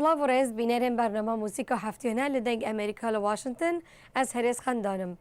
سلاو و ڕێز بینەرێن بەرنامە موزیکە هەفتیانە لە دەنگ ئەمریکا لە واشنگتن ئەس هەرێز خەندانم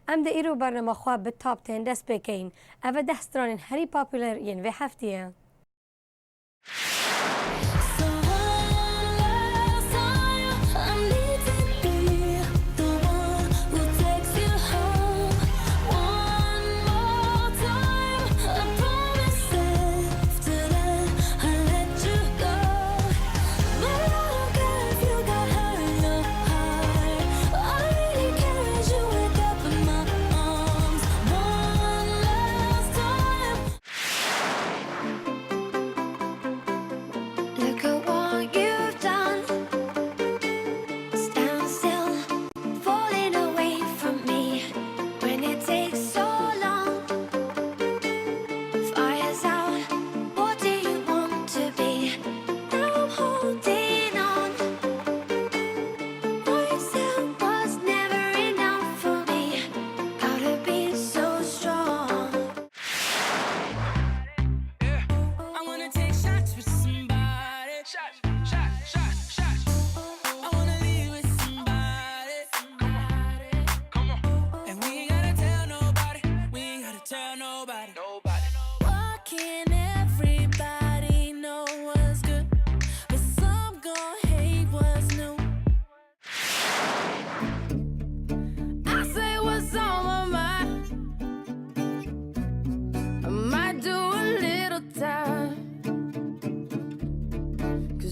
ئەم دە ئیرۆ بەرنامەخوا بە تاپ تێن دەست پێکەین ئەvە 10 سترانên herî popüler yên vê hefteyê.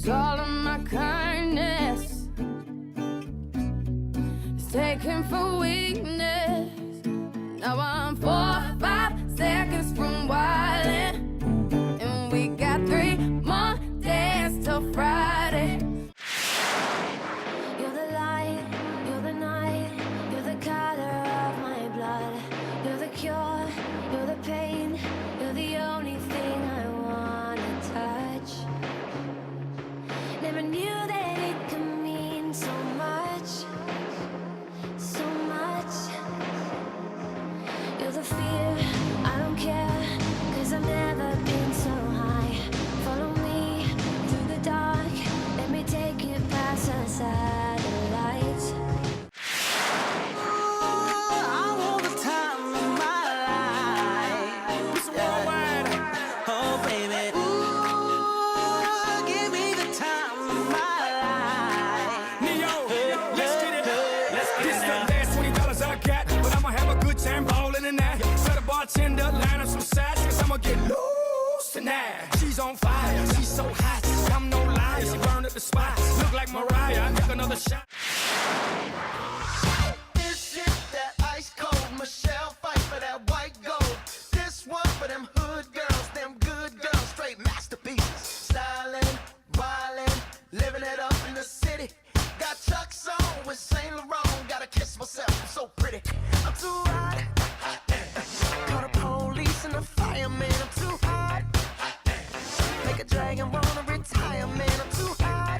All of my kindness is taken for weakness. Now I'm 4 or 5 seconds from wildin', and we got 3 more days till Friday. You're the light, you're the night, you're the color of my blood. You're the cure, you're the pain, you're the only thing I wanna touch. Never knew that it could mean so much, so much. You're the fear, I don't care, 'cause I've never been so high. Follow me through the dark, let me take you past the satellites. Bartender, line up some sides, 'cause I'ma get loose tonight. She's on fire, she's so hot, I'm no liar. She burned up the spot, look like Mariah. I took another shot. This shit that ice cold, Michelle fight for that white gold. This one for them hood girls, them good girls, straight masterpieces. Styling, wildin', living it up in the city. Got Chuck's on with Saint Laurent, gotta kiss myself, I'm so pretty. I'm too hot. Call the police and the fireman, I'm too hot. Make a dragon wanna retire, man, I'm too hot.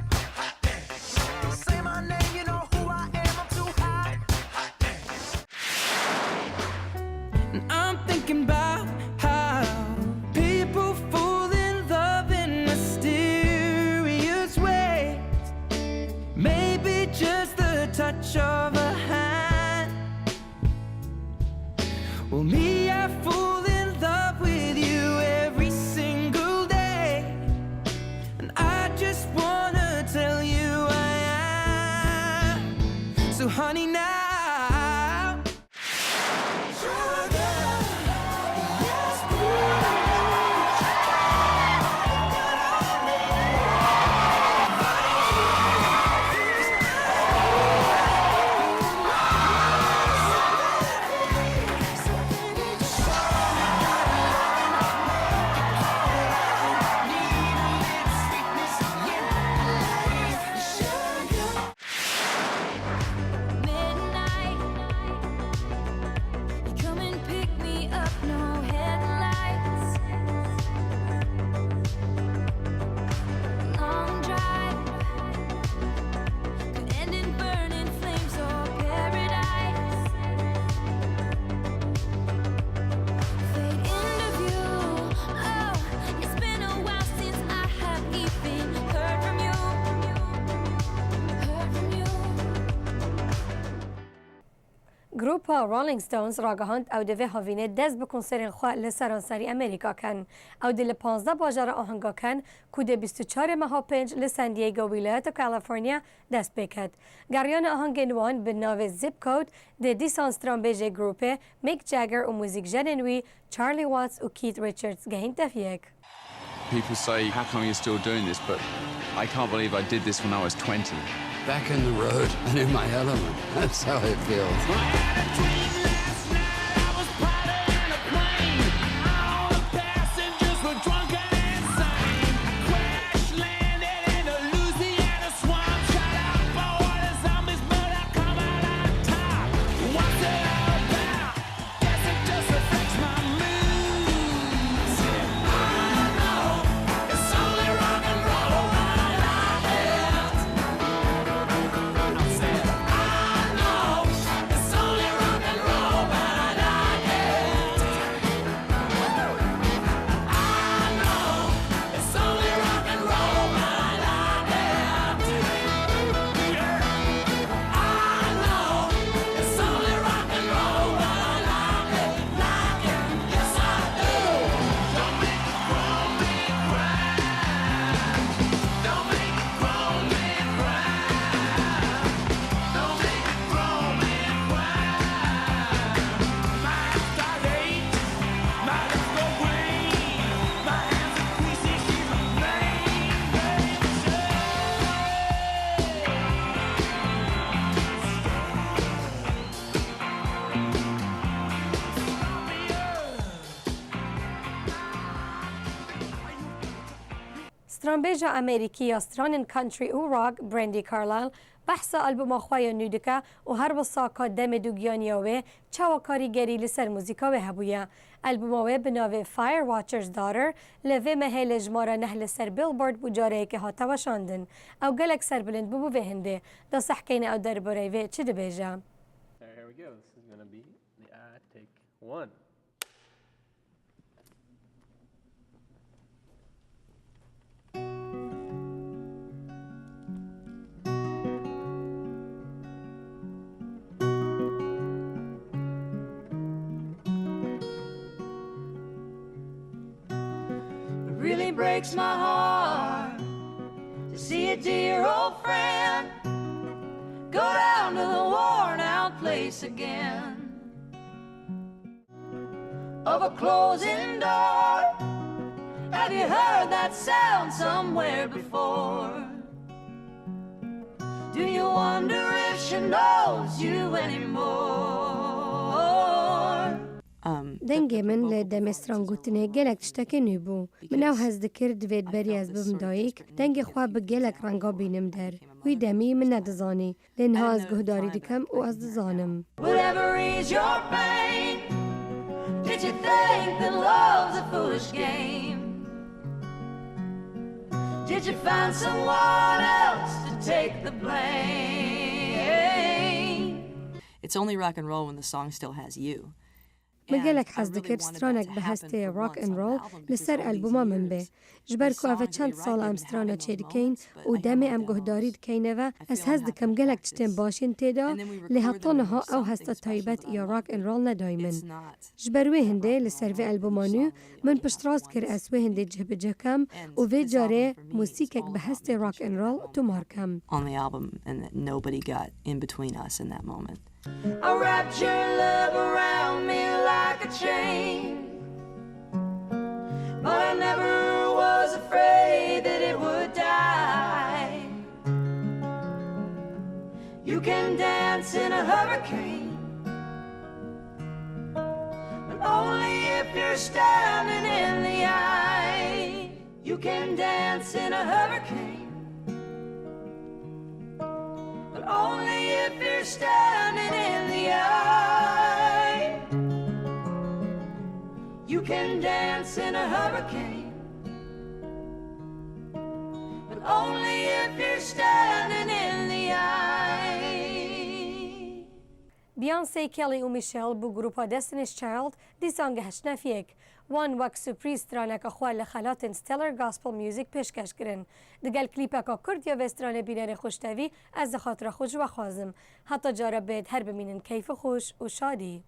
Say my name, you know who I am, I'm too گروپا رولینگ ستونز راگهاند او دوی هاوینه دست به کنسرین خواه لسرانسری امریکا کن. او دل 15 باجار آهنگا کن که ده 24 ماه 5 لسان دیگو ولایت کالیفرنیا دست بکد. گریان آهنگ نوان به ناو زیپ کود ده دیسان سترامبیج گروپه میک جاگر و موزیک جننوی چارلی واتس و کیت ریچاردز گهین تفیک. People say, how come you're still doing this? But I can't believe I did this when I was 20. Back in the road and in my element. That's how it feels. سترامبیجا امریکی استرانن کانتری و راک برندی کارلایل بحث آلبوم خواه نودکا و هر بساکا دم دوگیانیاوه چوا کاریگری لسر موزیکاوه هبویا. آلبوماوه بناوه فایر واتچرز دارر لوه مهل جمارا نهل سر بیلبورد بجاره که هاتا وشاندن او گلک سر بلند ببو وهنده دا سحکین او در برایوه چه دبیجا؟ Here we go. This is going to be the take one. Really breaks my heart to see a dear old friend go down to the worn out place again of a closing door. Have you heard that sound somewhere before? Do you wonder if she knows you anymore? دنگی من لدم استرانگوتنه گلک تشتکی نبو. من او هز دکر دوید بری از ببم دایک دنگ خواه به گلک رنگا بینم در. وی دمی من ندزانی لنها از گهداری دکم و از دزانم. Whatever is your pain, did you think that love's a foolish game? Did you find someone else to take the blame? It's only rock and roll when the song still has you. مگلک حز دکر سترانک به هسته راک ان رول لسر البوما من به جبر کو اوه چند سال ام سترانا چیدکین و دمی ام گهداری دکینه و از هز دکم گلک چتن باشین تیدا لحطانها او هسته تایبت یا راک ان رول ندایمن جبر وی هنده لسر وی البومانو من پشتراز کر از وی هنده جه بجکم و وی جاره موسیقک به هسته راک ان رول تو مارکم. On the album and that nobody got in between us in that moment. I wrapped your love around me like a chain, but I never was afraid that it would die. You can dance in a hurricane, but only if you're standing in the eye. You can dance in a hurricane, only if you're standing in the eye. You can dance in a hurricane, but only if you're standing in the eye. بیانسی کلی و میشل بو گروپا دستنش چایلد دیسان گهش نفیک وان وک سپریز ترانک اخوال لخلات ستیلر گاسپل میوزیک پیشکش کرن دگل کلیپکا کرد یا وستران بینر خوشتوی از خاطر خوش و خوازم حتی جارا بید هر بمینن کیف خوش و شادی